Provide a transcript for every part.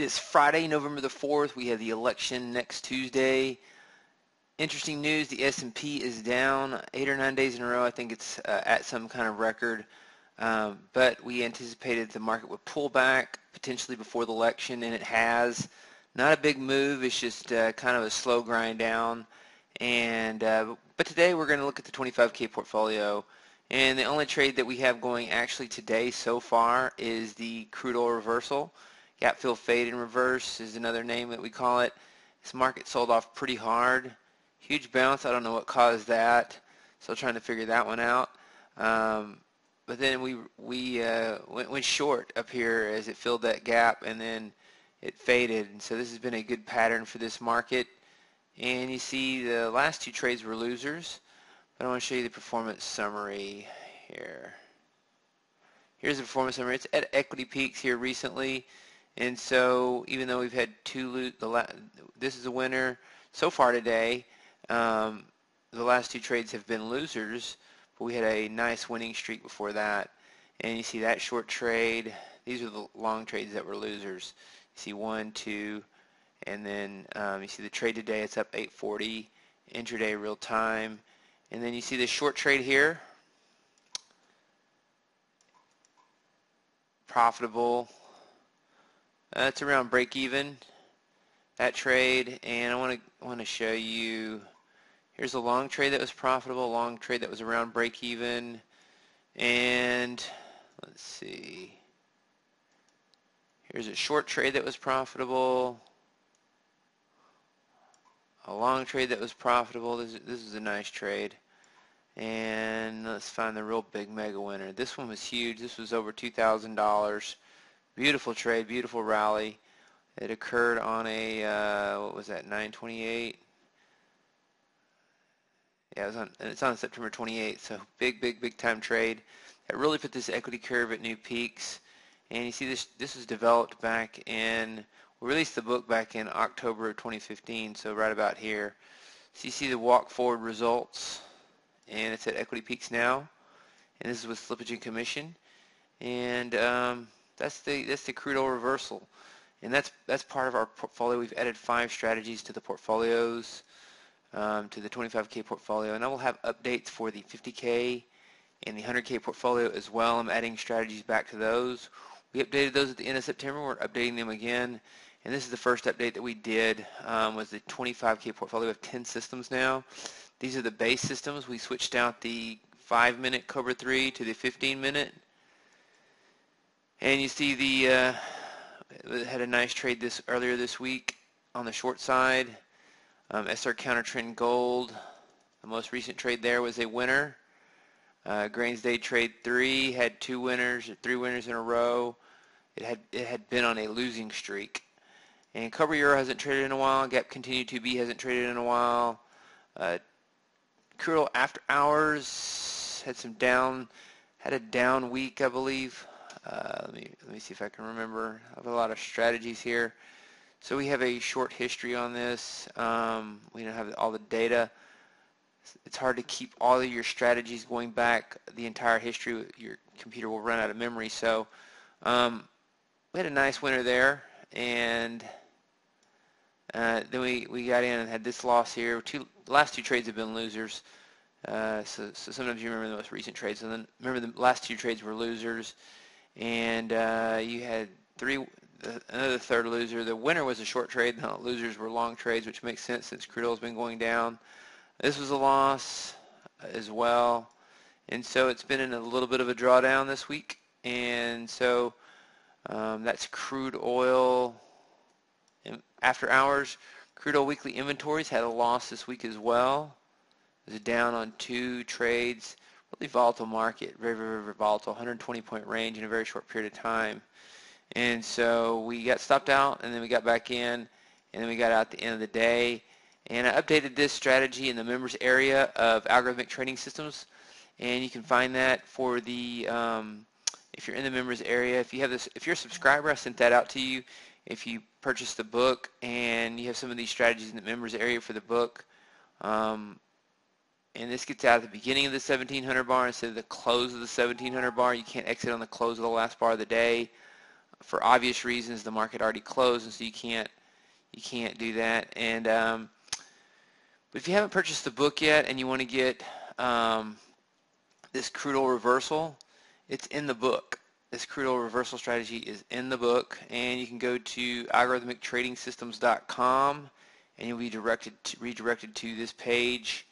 is Friday, November the 4th. We have the election next Tuesday. Interesting news, the S&P is down 8 or 9 days in a row. I think it's at some kind of record. But we anticipated the market would pull back potentially before the election, and it has. Not a big move. It's just kind of a slow grind down. And but today we're going to look at the 25K portfolio. And the only trade that we have going actually today so far is the crude oil reversal. Gap fill fade in reverse is another name that we call it. This market sold off pretty hard. Huge bounce. I don't know what caused that. Still trying to figure that one out. But then we went short up here as it filled that gap, and then it faded. And so this has been a good pattern for this market. And you see the last two trades were losers. But I want to show you the performance summary here. Here's the performance summary. It's at equity peaks here recently. And so even though we've had this is a winner so far today. The last two trades have been losers, but we had a nice winning streak before that. And you see that short trade. These are the long trades that were losers. You see 1, 2, and then you see the trade today. It's up 840 intraday real time. And then you see this short trade here. Profitable. It's around break even, that trade. And I want to show you, here's a long trade that was profitable, a long trade that was around break even. And let's see, here's a short trade that was profitable, a long trade that was profitable. This is a nice trade. And let's find the real big mega winner. This one was huge. This was over $2,000. Beautiful trade, beautiful rally. It occurred on a what was that, 9/28? Yeah, it's on September 28th. So big time trade. That really put this equity curve at new peaks. And you see this was developed back in, we released the book back in October of 2015. So right about here. So you see the walk forward results. And it's at equity peaks now, and this is with slippage and commission, and that's the crude oil reversal, and that's part of our portfolio. We've added 5 strategies to the portfolios, to the 25K portfolio, and I will have updates for the 50K and the 100K portfolio as well. I'm adding strategies back to those. We updated those at the end of September. We're updating them again, and this is the first update that we did, was the 25K portfolio. We have 10 systems now. These are the base systems. We switched out the 5-minute Cobra 3 to the 15-minute. And you see it had a nice trade earlier this week on the short side. SR counter trend gold. The most recent trade there was a winner. Grains Day trade 3 had 3 winners in a row. It had been on a losing streak. And Cobra Euro hasn't traded in a while. Gap Continue 2B hasn't traded in a while. Crude Oil after hours had a down week, I believe. Let me see if I can remember. I have a lot of strategies here. So we have a short history on this. We don't have all the data. It's hard to keep all of your strategies going back the entire history. Your computer will run out of memory. So we had a nice winner there, and then we got in and had this loss here. The last 2 trades have been losers. So sometimes you remember the most recent trades. And then remember the last 2 trades were losers. And you had another third loser. The winner was a short trade. The losers were long trades, which makes sense since crude oil has been going down. This was a loss as well. And so it's been in a little bit of a drawdown this week. And so that's crude oil after hours. Crude oil weekly inventories had a loss this week as well. It was down on 2 trades. Really volatile market, very volatile, 120-point range in a very short period of time. And so we got stopped out, and then we got back in, and then we got out at the end of the day. And I updated this strategy in the members area of Algorithmic Trading Systems, and you can find that for the if you're in the members area. If you're a subscriber, I sent that out to you. If you purchase the book and you have some of these strategies in the members area for the book, and this gets out at the beginning of the 1700 bar instead of the close of the 1700 bar. You can't exit on the close of the last bar of the day. for obvious reasons the market already closed, and so you can't do that. And but if you haven't purchased the book yet and you want to get this crude oil reversal, it's in the book. This crude oil reversal strategy is in the book, and you can go to algorithmictradingsystems.com and you'll be redirected to this page,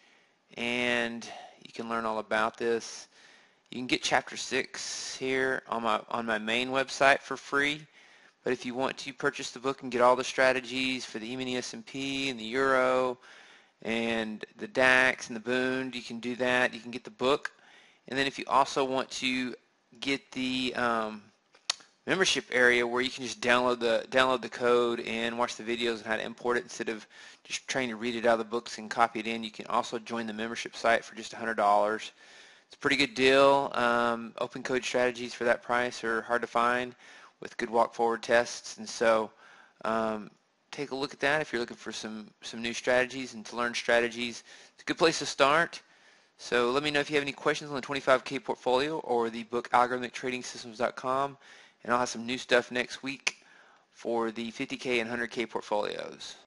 and you can learn all about this. You can get chapter 6 here on my main website for free, but if you want to purchase the book and get all the strategies for the E-mini S&P and the Euro and the DAX and the Bund, you can do that. You can get the book, and then if you also want to get the membership area where you can just download the code and watch the videos on how to import it instead of just trying to read it out of the books and copy it in, you can also join the membership site for just $100. It's a pretty good deal. Open code strategies for that price are hard to find with good walk forward tests, and so take a look at that if you're looking for some new strategies and to learn strategies. It's a good place to start. So let me know if you have any questions on the 25K portfolio or the book algorithmictradingsystems.com, and I'll have some new stuff next week for the 50K and 100K portfolios.